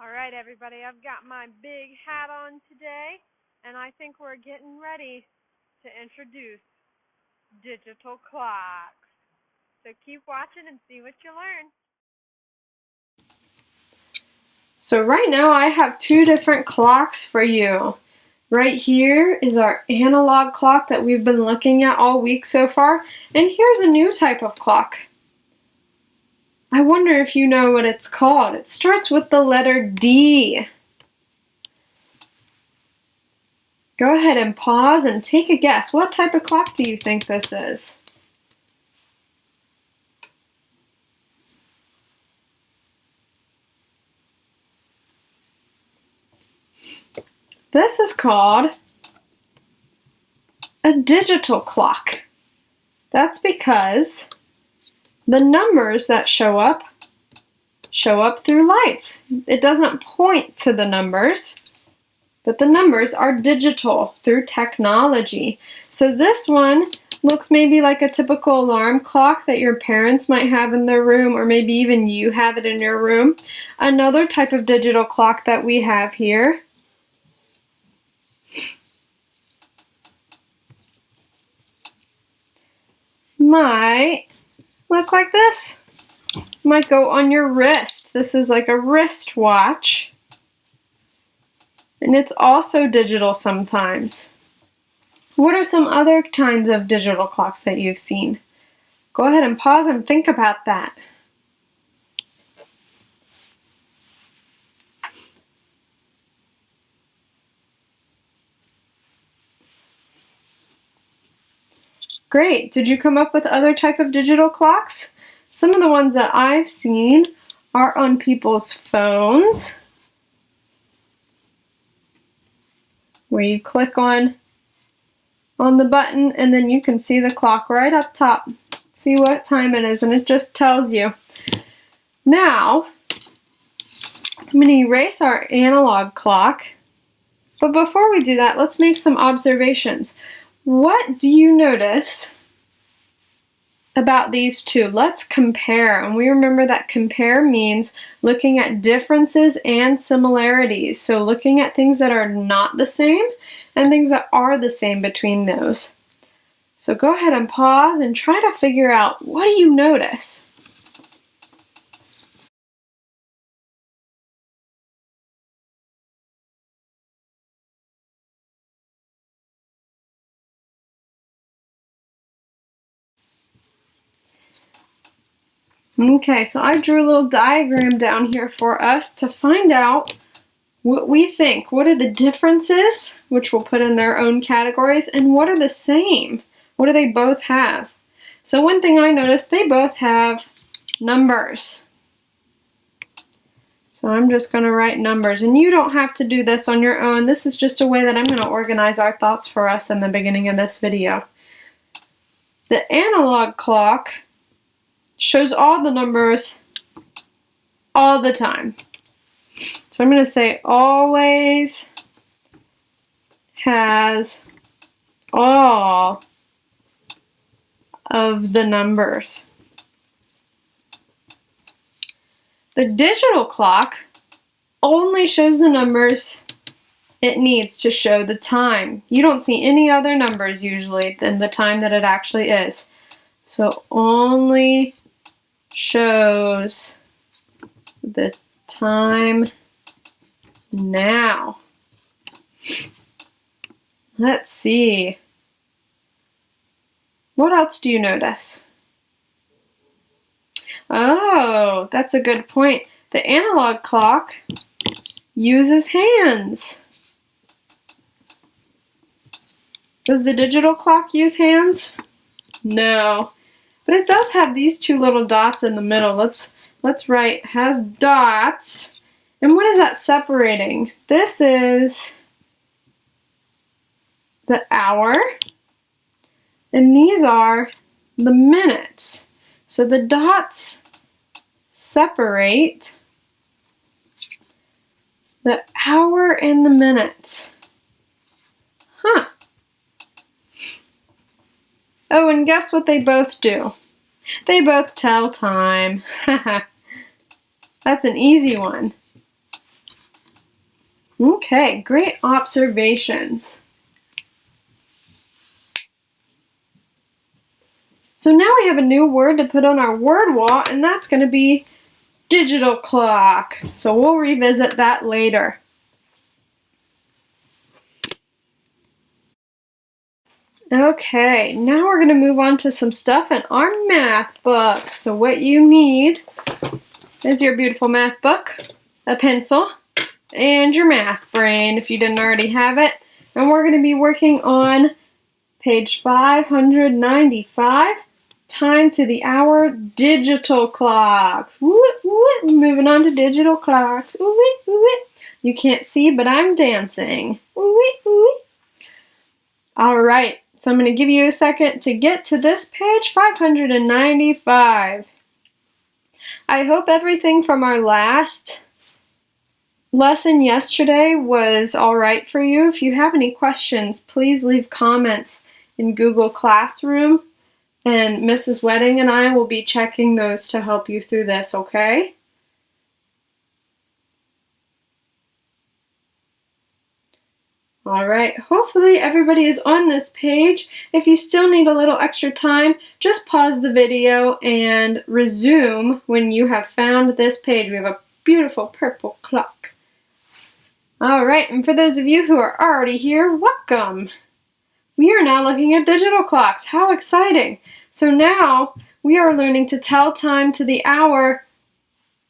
All right, everybody, I've got my big hat on today, and I think we're getting ready to introduce digital clocks. So keep watching and see what you learn. So right now I have two different clocks for you. Right here is our analog clock that we've been looking at all week so far, and here's a new type of clock. I wonder if you know what it's called. It starts with the letter D. Go ahead and pause and take a guess. What type of clock do you think this is? This is called a digital clock. That's because the numbers that show up through lights. It doesn't point to the numbers, but the numbers are digital through technology. So this one looks maybe like a typical alarm clock that your parents might have in their room, or maybe even you have it in your room. Another type of digital clock that we have here might look like this. Might go on your wrist. This is like a wristwatch. And it's also digital sometimes. What are some other kinds of digital clocks that you've seen? Go ahead and pause and think about that. Great. Did you come up with other type of digital clocks? Some of the ones that I've seen are on people's phones, where you click on the button and then you can see the clock right up top. See what time it is, and it just tells you. Now, I'm going to erase our analog clock, but before we do that, let's make some observations. What do you notice about these two? Let's compare, and we remember that compare means looking at differences and similarities. So looking at things that are not the same and things that are the same between those. So go ahead and pause and try to figure out, what do you notice? Okay, so I drew a little diagram down here for us to find out what we think. What are the differences, which we'll put in their own categories, and what are the same? What do they both have? So one thing I noticed, they both have numbers. So I'm just going to write numbers, and you don't have to do this on your own. This is just a way that I'm going to organize our thoughts for us in the beginning of this video. The analog clock shows all the numbers all the time. So I'm going to say always has all of the numbers. The digital clock only shows the numbers it needs to show the time. You don't see any other numbers usually than the time that it actually is. So only shows the time now. Let's see. What else do you notice? Oh, that's a good point. The analog clock uses hands. Does the digital clock use hands? No. But it does have these two little dots in the middle. Let's write has dots. And what is that separating? This is the hour, and these are the minutes. So the dots separate the hour and the minutes. Huh. Oh, and guess what they both do? They both tell time. That's an easy one. Okay, great observations. So now we have a new word to put on our word wall, and that's going to be digital clock. So we'll revisit that later. Okay, now we're going to move on to some stuff in our math book. So what you need is your beautiful math book, a pencil, and your math brain if you didn't already have it. And we're going to be working on page 595, time to the hour, digital clocks. Woo, woo, moving on to digital clocks. Ooh, ooh, ooh. You can't see, but I'm dancing. Ooh, ooh. All right. So I'm going to give you a second to get to this page, 595. I hope everything from our last lesson yesterday was all right for you. If you have any questions, please leave comments in Google Classroom, and Mrs. Wedding and I will be checking those to help you through this, okay? All right, hopefully everybody is on this page. If you still need a little extra time, just pause the video and resume when you have found this page. We have a beautiful purple clock. All right, and for those of you who are already here, welcome. We are now looking at digital clocks. How exciting. So now we are learning to tell time to the hour,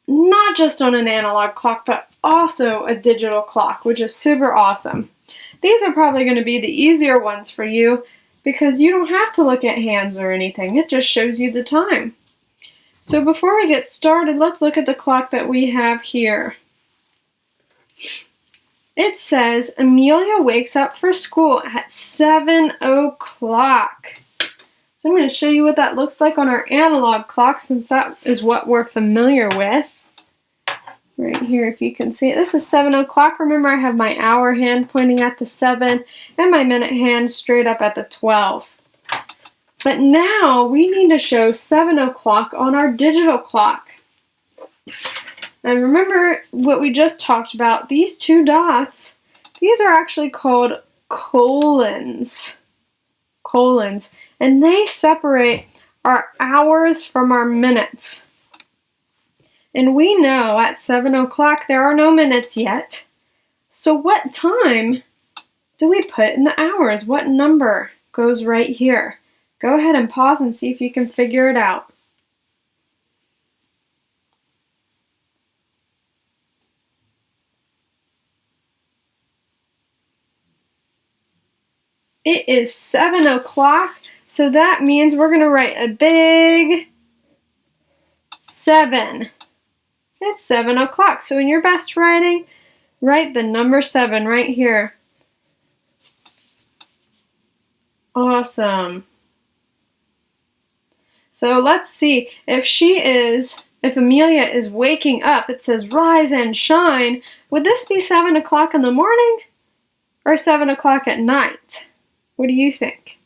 not just on an analog clock, but also a digital clock, which is super awesome. These are probably going to be the easier ones for you because you don't have to look at hands or anything. It just shows you the time. So before we get started, let's look at the clock that we have here. It says Amelia wakes up for school at 7 o'clock. So I'm going to show you what that looks like on our analog clock, since that is what we're familiar with. Right here, if you can see it. This is 7 o'clock. Remember, I have my hour hand pointing at the 7 and my minute hand straight up at the 12. But now we need to show 7 o'clock on our digital clock. And remember what we just talked about. These two dots, these are actually called colons. Colons. And they separate our hours from our minutes. And we know at 7 o'clock there are no minutes yet. So what time do we put in the hours? What number goes right here? Go ahead and pause and see if you can figure it out. It is 7 o'clock, so that means we're going to write a big 7. It's 7 o'clock. So in your best writing, write the number 7 right here. Awesome. So let's see. If Amelia is waking up, it says rise and shine. Would this be 7 o'clock in the morning or 7 o'clock at night? What do you think?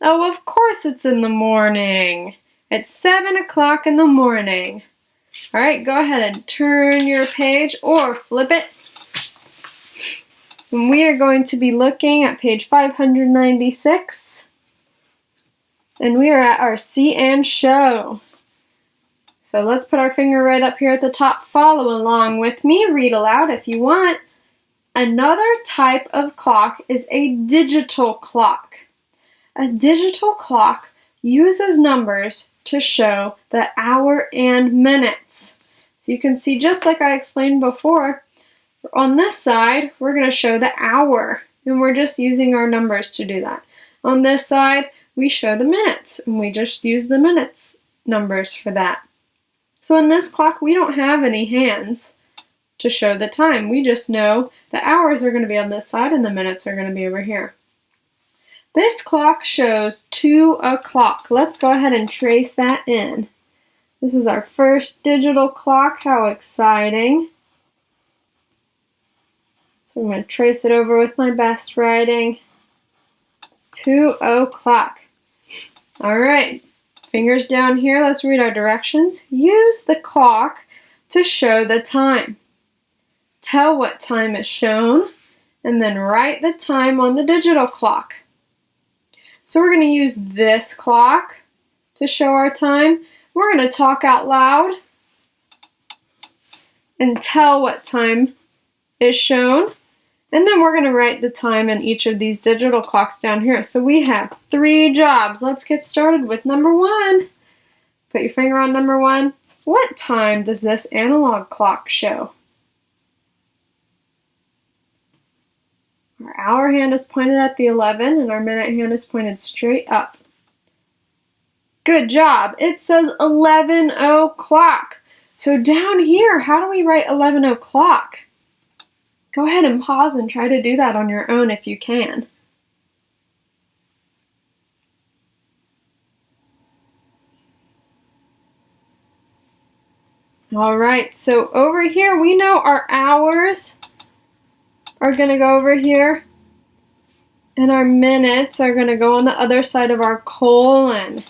Oh, of course it's in the morning. It's 7 o'clock in the morning. All right, go ahead and turn your page or flip it. And we are going to be looking at page 596. And we are at our see and show. So let's put our finger right up here at the top. Follow along with me. Read aloud if you want. Another type of clock is a digital clock. A digital clock uses numbers to show the hour and minutes. So you can see, just like I explained before, on this side, we're going to show the hour, and we're just using our numbers to do that. On this side, we show the minutes, and we just use the minutes numbers for that. So in this clock, we don't have any hands to show the time. We just know the hours are going to be on this side and the minutes are going to be over here. This clock shows 2 o'clock. Let's go ahead and trace that in. This is our first digital clock. How exciting. So I'm going to trace it over with my best writing. 2 o'clock. All right, fingers down here. Let's read our directions. Use the clock to show the time. tell what time is shown, and then write the time on the digital clock. So we're going to use this clock to show our time. We're going to talk out loud and tell what time is shown. And then we're going to write the time in each of these digital clocks down here. So we have 3 jobs. Let's get started with number 1. Put your finger on number 1. What time does this analog clock show? Our hour hand is pointed at the 11 and our minute hand is pointed straight up. Good job. It says 11 o'clock. So down here, how do we write 11 o'clock? Go ahead and pause and try to do that on your own if you can. All right, so over here, we know our hours are going to go over here, and our minutes are going to go on the other side of our colon.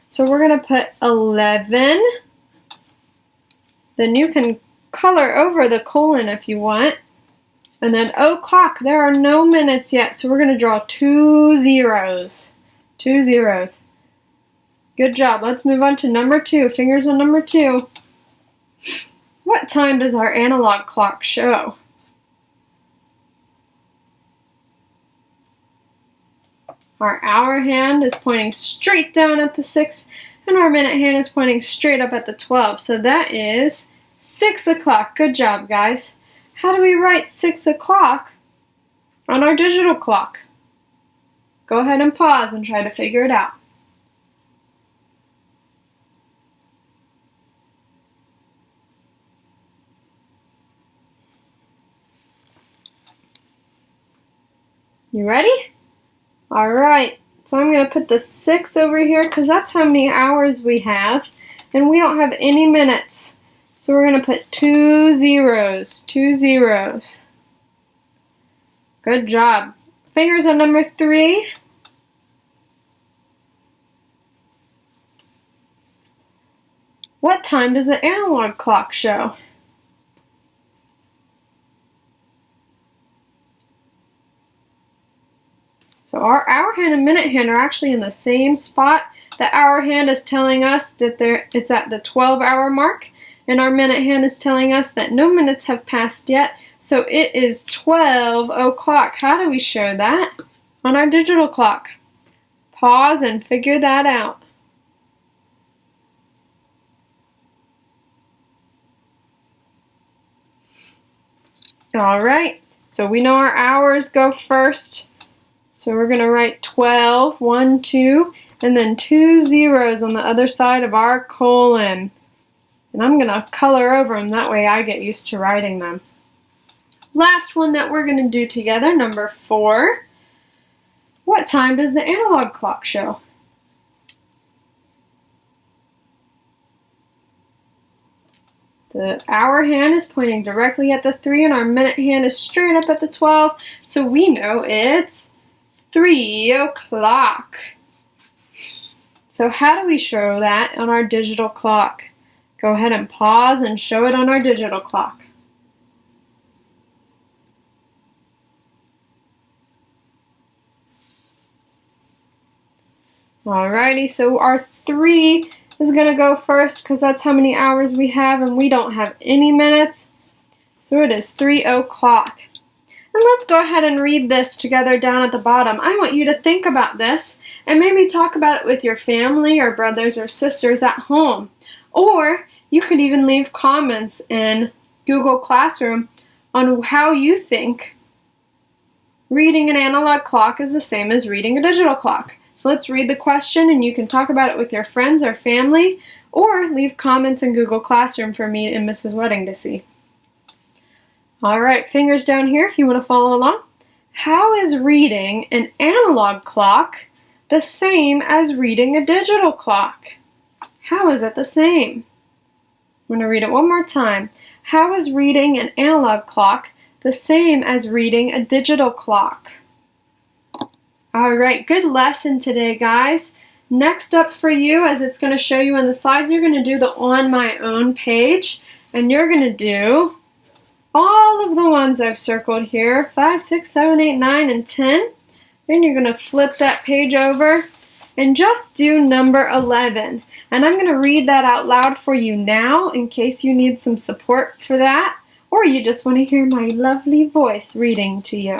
So we're going to put 11. Then you can color over the colon if you want. And then o'clock, there are no minutes yet, so we're going to draw 2 zeros. 2 zeros. Good job. Let's move on to number 2. Fingers on number 2. What time does our analog clock show? Our hour hand is pointing straight down at the 6, and our minute hand is pointing straight up at the 12. So that is 6 o'clock. Good job, guys. How do we write 6 o'clock on our digital clock? Go ahead and pause and try to figure it out. You ready? All right, so I'm going to put the 6 over here because that's how many hours we have, and we don't have any minutes. So we're going to put 2 zeros, 2 zeros. Good job. Fingers on number 3. What time does the analog clock show? So our hour hand and minute hand are actually in the same spot. The hour hand is telling us that it's at the 12-hour mark, and our minute hand is telling us that no minutes have passed yet. So it is 12 o'clock. How do we show that on our digital clock? Pause and figure that out. All right, so we know our hours go first. So we're going to write 12, 1, 2, and then 2 zeros on the other side of our colon. And I'm going to color over them, that way I get used to writing them. Last one that we're going to do together, number 4. What time does the analog clock show? The hour hand is pointing directly at the 3 and our minute hand is straight up at the 12. So we know it's 3 o'clock. So how do we show that on our digital clock? Go ahead and pause and show it on our digital clock. Alrighty, so our 3 is going to go first because that's how many hours we have and we don't have any minutes. So it is 3 o'clock. And let's go ahead and read this together down at the bottom. I want you to think about this and maybe talk about it with your family or brothers or sisters at home. Or you could even leave comments in Google Classroom on how you think reading an analog clock is the same as reading a digital clock. So let's read the question and you can talk about it with your friends or family or leave comments in Google Classroom for me and Mrs. Wedding to see. Alright, fingers down here if you want to follow along. How is reading an analog clock the same as reading a digital clock? How is it the same? I'm going to read it one more time. How is reading an analog clock the same as reading a digital clock? Alright, good lesson today, guys. Next up for you, as it's going to show you on the slides, you're going to do the On My Own page, and you're going to do all of the ones I've circled here, 5, 6, 7, 8, 9, and 10. Then you're going to flip that page over and just do number 11. And I'm going to read that out loud for you now in case you need some support for that, or you just want to hear my lovely voice reading to you.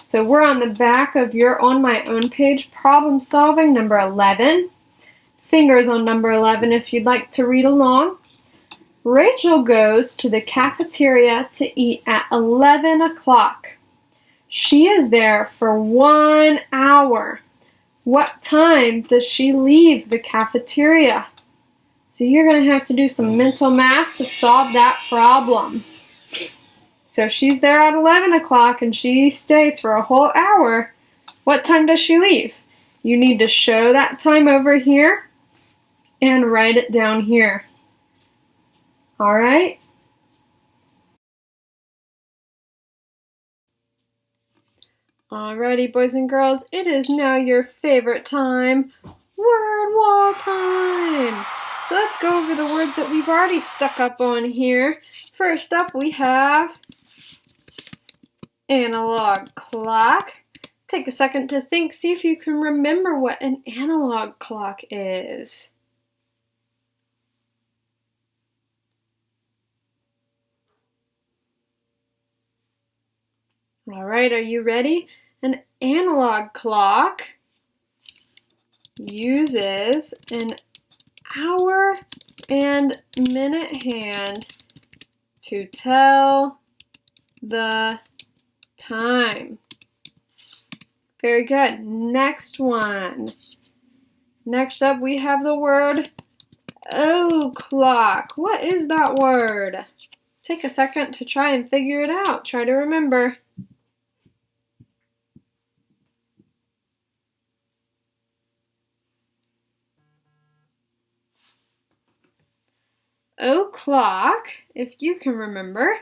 So we're on the back of your On My Own page, problem solving number 11. Fingers on number 11 if you'd like to read along. Rachel goes to the cafeteria to eat at 11 o'clock. She is there for 1 hour. What time does she leave the cafeteria? So you're going to have to do some mental math to solve that problem. So she's there at 11 o'clock and she stays for a whole hour. What time does she leave? You need to show that time over here and write it down here. All right? Alrighty, boys and girls, it is now your favorite time, word wall time. So let's go over the words that we've already stuck up on here. First up, we have analog clock. Take a second to think, see if you can remember what an analog clock is. All right, are you ready? An analog clock uses an hour and minute hand to tell the time. Very good. Next one. Next up, we have the word o'clock. What is that word? Take a second to try and figure it out. Try to remember. O'clock, if you can remember,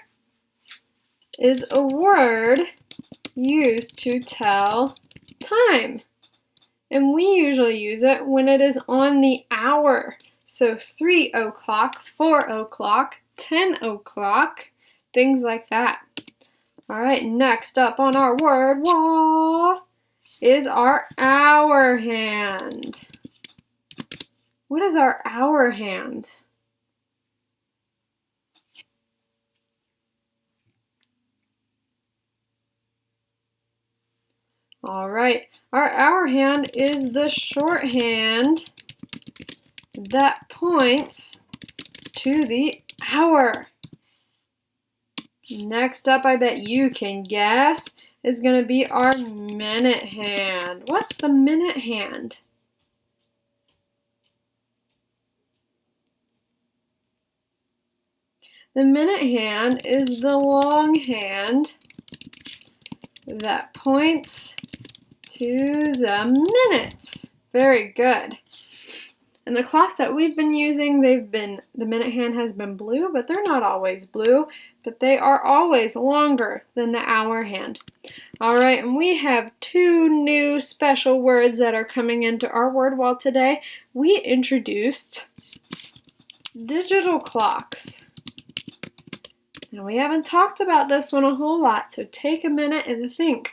is a word used to tell time. And we usually use it when it is on the hour. So 3 o'clock, 4 o'clock, 10 o'clock, things like that. All right, next up on our word wall is our hour hand. What is our hour hand? All right, our hour hand is the shorthand that points to the hour. Next up, I bet you can guess, is going to be our minute hand. What's the minute hand? The minute hand is the long hand that points to the minutes. Very good. And the clocks that we've been using, the minute hand has been blue, but they're not always blue, but they are always longer than the hour hand. All right, and we have 2 new special words that are coming into our word wall today. We introduced digital clocks. Now, we haven't talked about this one a whole lot, so take a minute and think.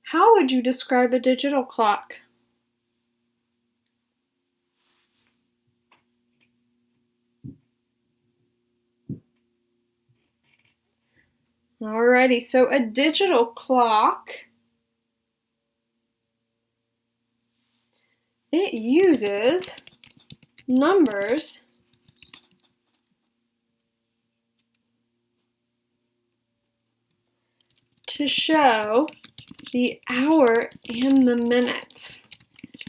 How would you describe a digital clock? Alrighty, so a digital clock, it uses numbers to show the hour and the minutes.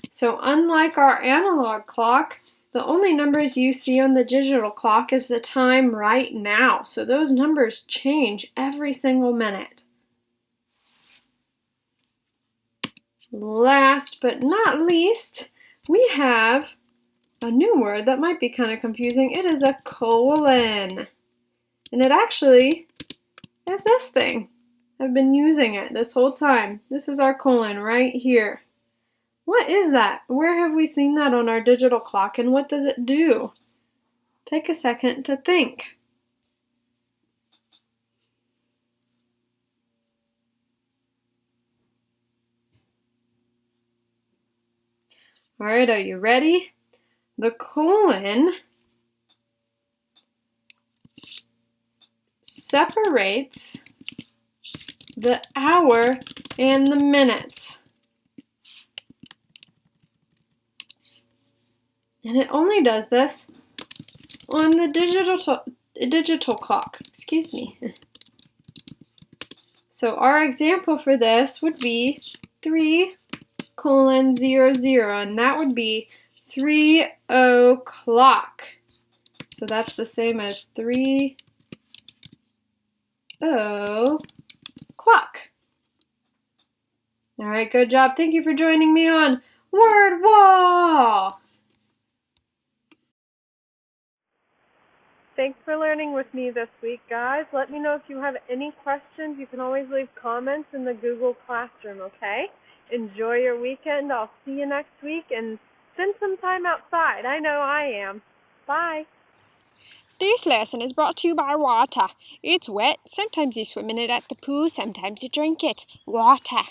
So unlike our analog clock, the only numbers you see on the digital clock is the time right now. So those numbers change every single minute. Last but not least, we have a new word that might be kind of confusing. It is a colon. And it actually is this thing. I've been using it this whole time. This is our colon right here. What is that? Where have we seen that on our digital clock, and what does it do? Take a second to think. All right, are you ready? The colon separates the hour and the minutes. And it only does this on the digital clock. Excuse me. So our example for this would be 3:00, and that would be 3 o'clock. So that's the same as 3 o'clock. All right, good job. Thank you for joining me on Word Wall. Thanks for learning with me this week, guys. Let me know if you have any questions. You can always leave comments in the Google Classroom, okay? Enjoy your weekend. I'll see you next week, and spend some time outside. I know I am. Bye. This lesson is brought to you by water. It's wet. Sometimes you swim in it at the pool, sometimes you drink it. Water.